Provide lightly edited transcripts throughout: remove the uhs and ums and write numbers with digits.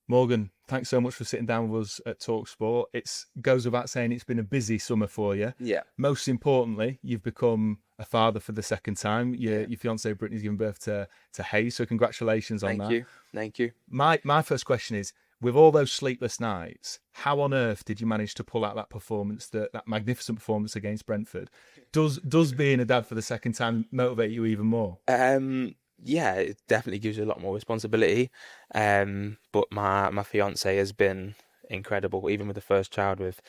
Morgan, thanks so much for sitting down with us at talkSPORT. It goes without saying it's been a busy summer for you. Yeah, Most importantly, you've become a father for the second time. Your, yeah. your fiance Brittany's given birth to Hayes, so congratulations on Thank that. you. Thank you. My first question is, with all those sleepless nights, how on earth did you manage to pull out that performance, that magnificent performance against Brentford? Does being a dad for the second time motivate you even more? Yeah, it definitely gives you a lot more responsibility. But my fiance has been incredible, even with the first child, with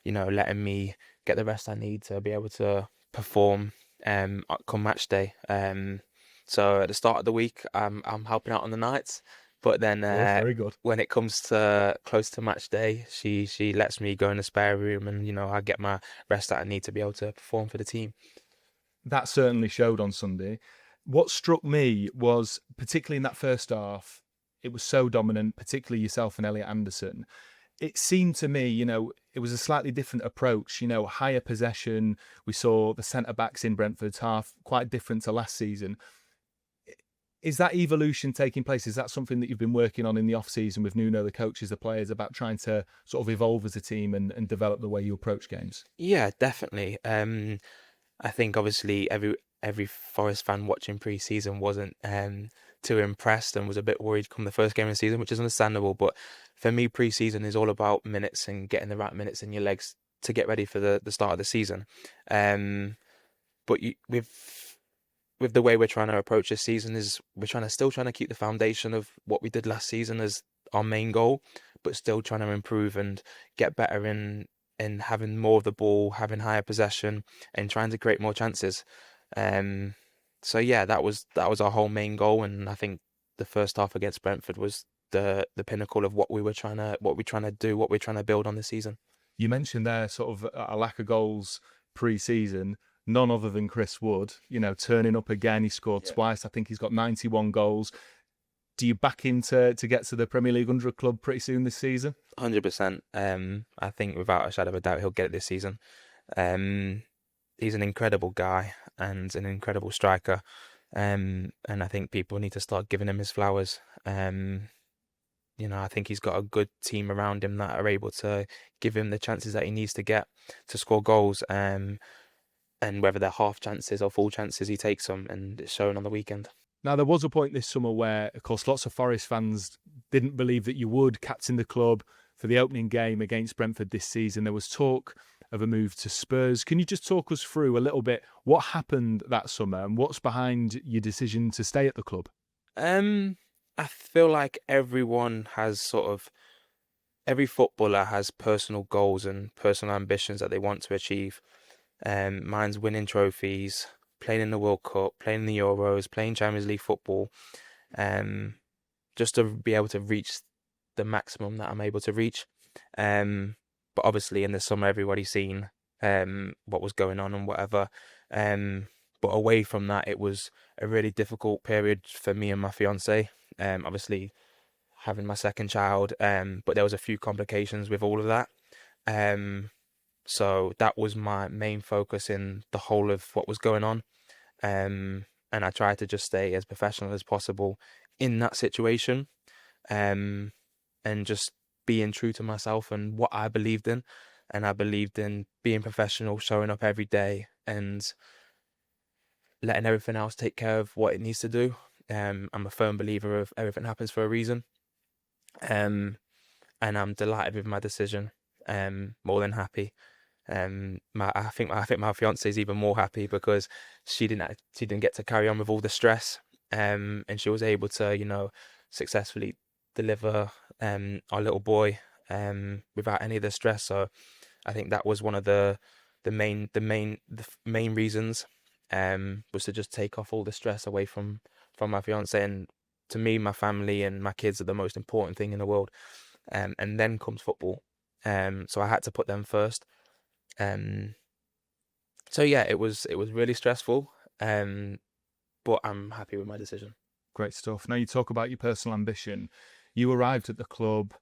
letting me get the rest I need to be able to perform come match day. So at the start of the week, I'm helping out on the nights, but then Good, very good. when it comes to close to match day, she lets me go in the spare room, and I get my rest that I need to be able to perform for the team. That certainly showed on Sunday. What struck me was, particularly in that first half, it was so dominant, particularly yourself and Elliot Anderson. It seemed to me, it was a slightly different approach, higher possession. We saw the centre backs in Brentford's half, quite different to last season. Is that evolution taking place? Is that something that you've been working on in the off season with Nuno, the coaches, the players, about trying to sort of evolve as a team and develop the way you approach games? Yeah, definitely. I think obviously every Forest fan watching pre-season wasn't too impressed and was a bit worried come the first game of the season, which is understandable. But for me, pre-season is all about minutes and getting the right minutes in your legs to get ready for the start of the season. Um, but with the way we're trying to approach this season is we're trying to keep the foundation of what we did last season as our main goal, but still trying to improve and get better in having more of the ball, having higher possession, and trying to create more chances. Um, so yeah, that was our whole main goal, and I think the first half against Brentford was the pinnacle of what we're trying to do, what we're trying to build on this season. You mentioned there sort of a lack of goals pre-season. None other than Chris Wood, turning up again. He scored Yeah. twice. I think he's got 91 goals. Do you back him to get to the Premier League 100 club pretty soon this season? 100%. I think without a shadow of a doubt he'll get it this season. Um, he's an incredible guy and an incredible striker. And I think people need to start giving him his flowers. I think he's got a good team around him that are able to give him the chances that he needs to get to score goals. And whether they're half chances or full chances, he takes them, and it's shown on the weekend. Now, there was a point this summer where, of course, lots of Forest fans didn't believe that you would captain the club for the opening game against Brentford this season. There was talk of a move to Spurs. Can you just talk us through a little bit what happened that summer and what's behind your decision to stay at the club? Um, I feel like every footballer has personal goals and personal ambitions that they want to achieve. Mine's winning trophies, playing in the World Cup, playing in the Euros, playing Champions League football, um, just to be able to reach the maximum that I'm able to reach. Um, but obviously in the summer, everybody's seen what was going on and whatever. But away from that, it was a really difficult period for me and my fiance. Obviously having my second child, but there was a few complications with all of that. Um, so that was my main focus in the whole of what was going on. And I tried to just stay as professional as possible in that situation, um, and just being true to myself and what I believed in. And I believed in being professional, showing up every day, and letting everything else take care of what it needs to do. I'm a firm believer of everything happens for a reason. Um, and I'm delighted with my decision. More than happy. I think my fiance is even more happy because she didn't get to carry on with all the stress. And she was able to successfully deliver our little boy without any of the stress. So I think that was one of the main reasons was to just take off all the stress away from my fiance. And to me, my family and my kids are the most important thing in the world. And then comes football. So I had to put them first. Um, so yeah, it was really stressful. Um, but I'm happy with my decision. Great stuff. Now, you talk about your personal ambition. You arrived at the club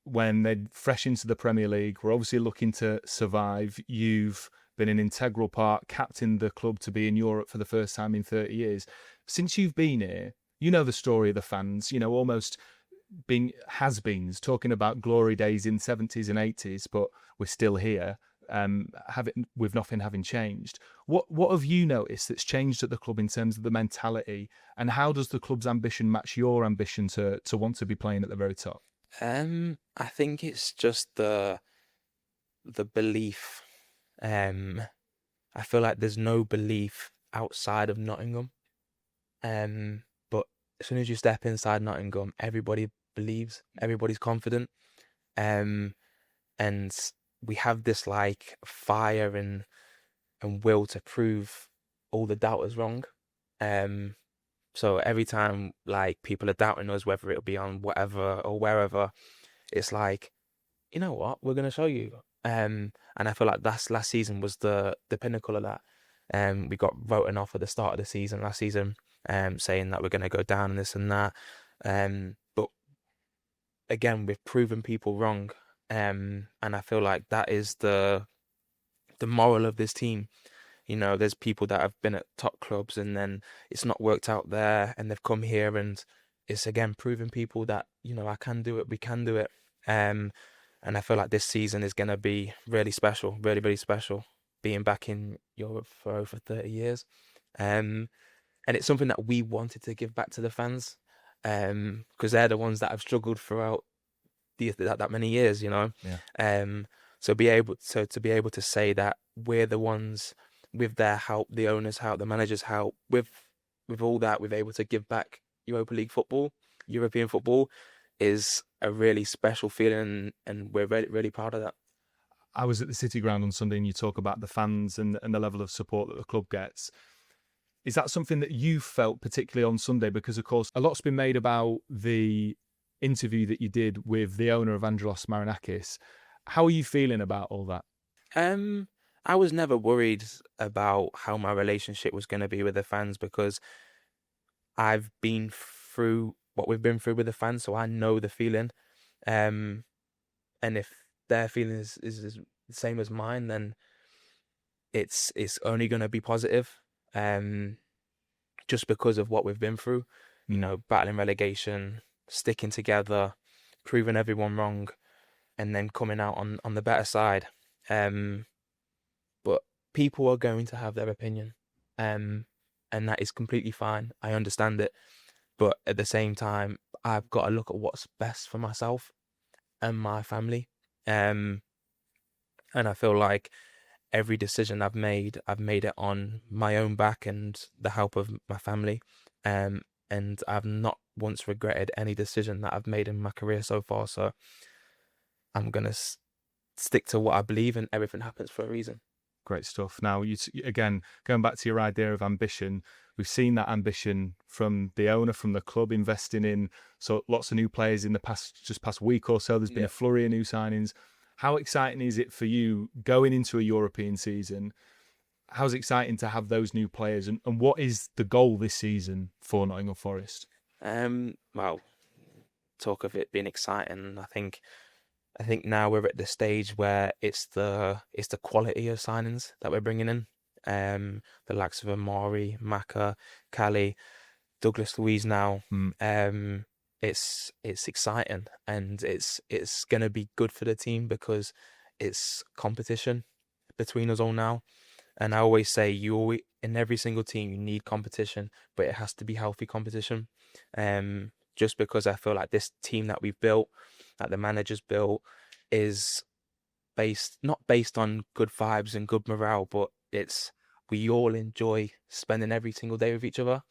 when they're fresh into the Premier League. We're obviously looking to survive. You've been an integral part, captained the club to be in Europe for the first time in 30 years. Since you've been here, you know the story of the fans, almost being has-beens, talking about glory days in 70s and 80s, but we're still here, with nothing having changed. What have you noticed that's changed at the club in terms of the mentality, and how does the club's ambition match your ambition to want to be playing at the very top? I think it's just the belief. I feel like there's no belief outside of Nottingham. But as soon as you step inside Nottingham, everybody believes, everybody's confident. And we have this like fire and will to prove all the doubters wrong. So every time like people are doubting us, whether it'll be on whatever or wherever, it's like, you know what, we're gonna show you. And I feel like that's last season was the pinnacle of that. We got voted off at the start of the season last season, saying that we're gonna go down and this and that. But again, we've proven people wrong. And I feel like that is the moral of this team. You know, there's people that have been at top clubs and then it's not worked out there, and they've come here and it's again proving people that, you know, I can do it, we can do it. And I feel like this season is going to be really special, really, really special, being back in Europe for over 30 years. And it's something that we wanted to give back to the fans, because they're the ones that have struggled throughout that many years, you know. Yeah. So to be able to say that we're the ones, with their help, the owners' help, the managers' help, with all that, we're able to give back Europa League football, European football, is a really special feeling, and we're really, really proud of that. I was at the City Ground on Sunday, and you talk about the fans and the level of support that the club gets. Is that something that you felt particularly on Sunday? Because, of course, a lot's been made about the interview that you did with the owner of Andros Marinakis. How are you feeling about all that? I was never worried about how my relationship was going to be with the fans, because I've been through what we've been through with the fans, so I know the feeling. And if their feeling is the same as mine, then it's only going to be positive. Just because of what we've been through, you know, battling relegation, sticking together, proving everyone wrong, and then coming out on the better side. But people are going to have their opinion, and that is completely fine. I understand it, but at the same time, I've got to look at what's best for myself and my family. And I feel like every decision I've made it on my own back and the help of my family. And I've not once regretted any decision that I've made in my career so far. So I'm gonna stick to what I believe, and everything happens for a reason. Great stuff. Now, again, going back to your idea of ambition, we've seen that ambition from the owner, from the club, investing in lots of new players in the past week or so. There's been a flurry of new signings. How exciting is it for you going into a European season? How's exciting to have those new players, and what is the goal this season for Nottingham Forest? Well, talk of it being exciting. I think now we're at the stage where it's the quality of signings that we're bringing in. The likes of Amari, Maka, Kali, Douglas Luiz now. It's exciting, and it's going to be good for the team, because it's competition between us all now. And I always say, in every single team, you need competition, but it has to be healthy competition. Just because I feel like this team that we've built, that the manager's built, is not based on good vibes and good morale, but we all enjoy spending every single day with each other.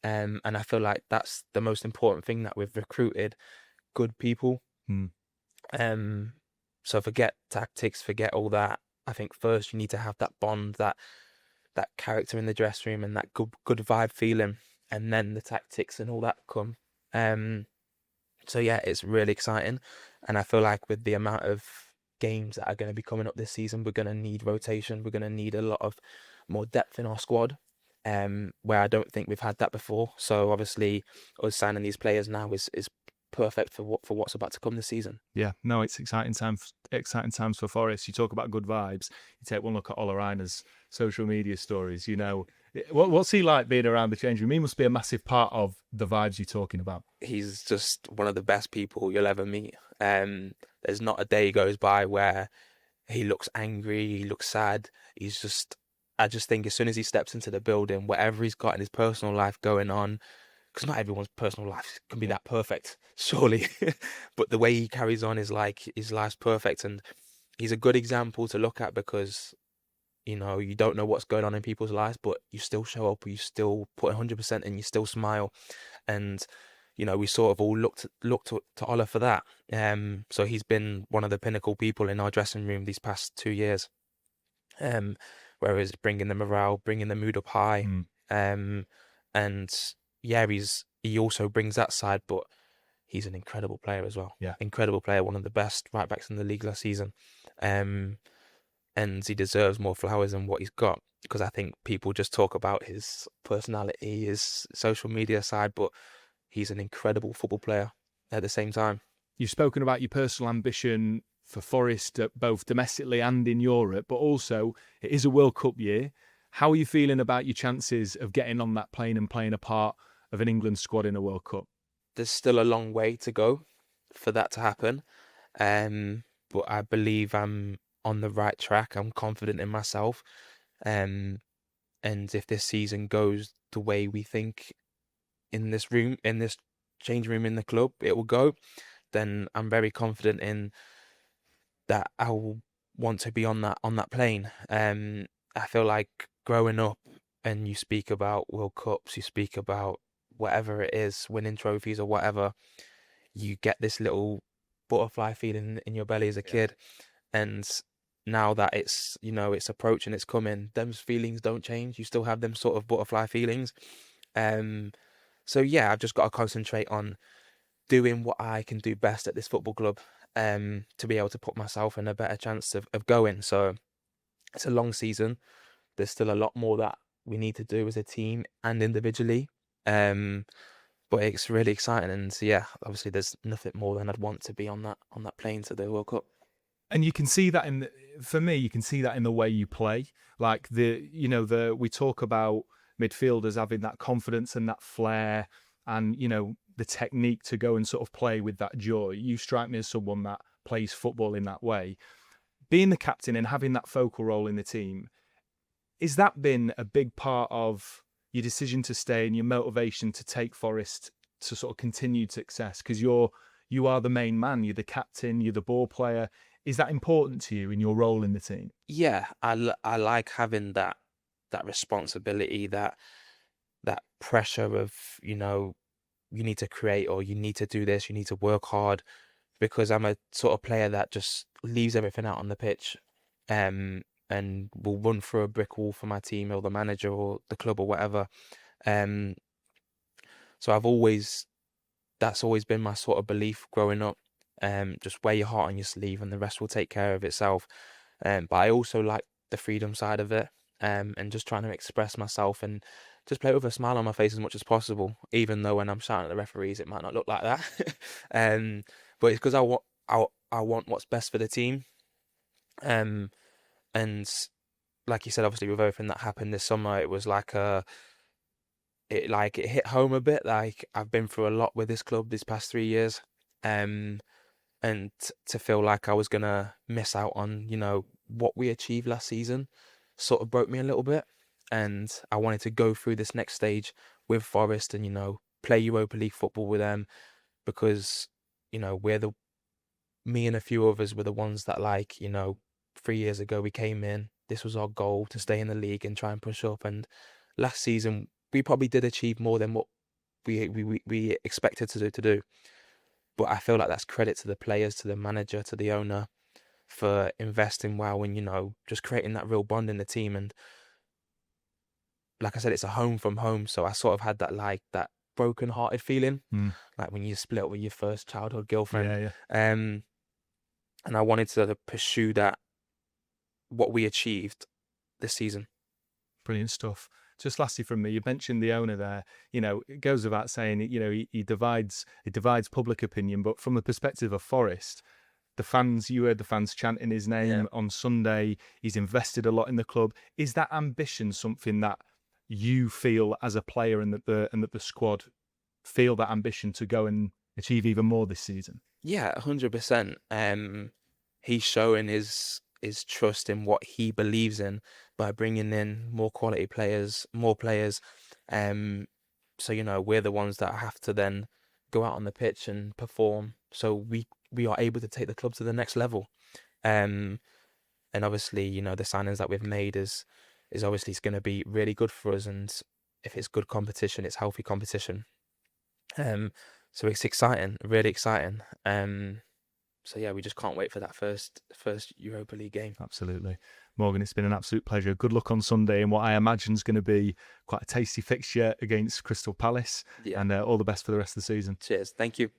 And I feel like that's the most important thing, that we've recruited good people. So forget tactics, forget all that. I think first you need to have that bond, that character in the dressing room, and that good vibe feeling, and then the tactics and all that come. So yeah, it's really exciting, and I feel like with the amount of games that are going to be coming up this season, we're going to need rotation. We're going to need a lot of more depth in our squad, where I don't think we've had that before. So obviously, us signing these players now is perfect for what's about to come this season. Yeah, no, it's exciting times for Forest. You talk about good vibes. You take one look at Ola Aina's social media stories. You know, What's he like being around the changing room? He must be a massive part of the vibes you're talking about. He's just one of the best people you'll ever meet. There's not a day goes by where he looks angry, he looks sad. I just think as soon as he steps into the building, whatever he's got in his personal life going on, because not everyone's personal life can be that perfect, surely. But the way he carries on is like his life's perfect, and he's a good example to look at because you don't know what's going on in people's lives, but you still show up, you still put 100% and you still smile, and we sort of all looked to Ola for that. So he's been one of the pinnacle people in our dressing room these past 2 years. Um, whereas bringing the morale, bringing the mood up high, Mm, and yeah, he also brings that side, but he's an incredible player as well. yeah. Incredible player, one of the best right backs in the league last season. And he deserves more flowers than what he's got, because I think people just talk about his personality, his social media side, but he's an incredible football player at the same time. You've spoken about your personal ambition for Forest, both domestically and in Europe, but also it is a World Cup year. How are you feeling about your chances of getting on that plane and playing a part of an England squad in a World Cup? There's still a long way to go for that to happen, but I believe I'm on the right track. I'm confident in myself, and if this season goes the way we think in this change room in the club, it will go, then I'm very confident in that I will want to be on that plane. I feel like growing up and you speak about World Cups, you speak about whatever it is, winning trophies or whatever, you get this little butterfly feeling in your belly as a kid. And now that it's approaching, it's coming, those feelings don't change. You still have them sort of butterfly feelings. So yeah, I've just got to concentrate on doing what I can do best at this football club, to be able to put myself in a better chance of going. So it's a long season. There's still a lot more that we need to do as a team and individually. But it's really exciting, and yeah, obviously there's nothing more than I'd want to be on that plane to the World Cup. And you can see that for me, you can see that in the way you play. Like we talk about midfielders having that confidence and that flair, and the technique to go and sort of play with that joy. You strike me as someone that plays football in that way. Being the captain and having that focal role in the team, is that been a big part of your decision to stay and your motivation to take Forest to sort of continued success? Because you are the main man, you're the captain, you're the ball player. Is that important to you in your role in the team? Yeah, I like having that responsibility, that pressure of, you need to create, or you need to do this, you need to work hard, because I'm a sort of player that just leaves everything out on the pitch, and will run through a brick wall for my team or the manager or the club or whatever. Um, so that's always been my sort of belief growing up. Just wear your heart on your sleeve and the rest will take care of itself. But I also like the freedom side of it, and just trying to express myself and just play with a smile on my face as much as possible, even though when I'm shouting at the referees, it might not look like that. um, but it's because I want what's best for the team. Um, and like you said, obviously with everything that happened this summer, it was it hit home a bit. Like, I've been through a lot with this club these past 3 years, and to feel like I was gonna miss out on what we achieved last season sort of broke me a little bit, and I wanted to go through this next stage with Forest and play Europa League football with them, because we're the me and a few others were the ones that 3 years ago we came in. This was our goal, to stay in the league and try and push up. And last season we probably did achieve more than what we expected to do. But I feel like that's credit to the players, to the manager, to the owner for investing well and just creating that real bond in the team. And like I said, it's a home from home, so I sort of had that broken-hearted feeling, Mm. like when you split up with your first childhood girlfriend. Yeah, yeah. And I wanted to pursue that, what we achieved this season. Brilliant stuff. Just lastly from me, you mentioned the owner there. It goes without saying, he divides public opinion, but from the perspective of Forest, you heard the fans chanting his name Yeah. on Sunday. He's invested a lot in the club. Is that ambition something that you feel as a player, and that the squad feel that ambition to go and achieve even more this season? Yeah, 100%. He's showing his trust in what he believes in by bringing in more quality players, more players. So we're the ones that have to then go out on the pitch and perform. So we are able to take the club to the next level. Um, and obviously, the signings that we've made is obviously it's going to be really good for us. And if it's good competition, it's healthy competition. So it's exciting, really exciting. So yeah, we just can't wait for that first Europa League game. Absolutely. Morgan, it's been an absolute pleasure. Good luck on Sunday in what I imagine is going to be quite a tasty fixture against Crystal Palace. Yeah. And all the best for the rest of the season. Cheers. Thank you.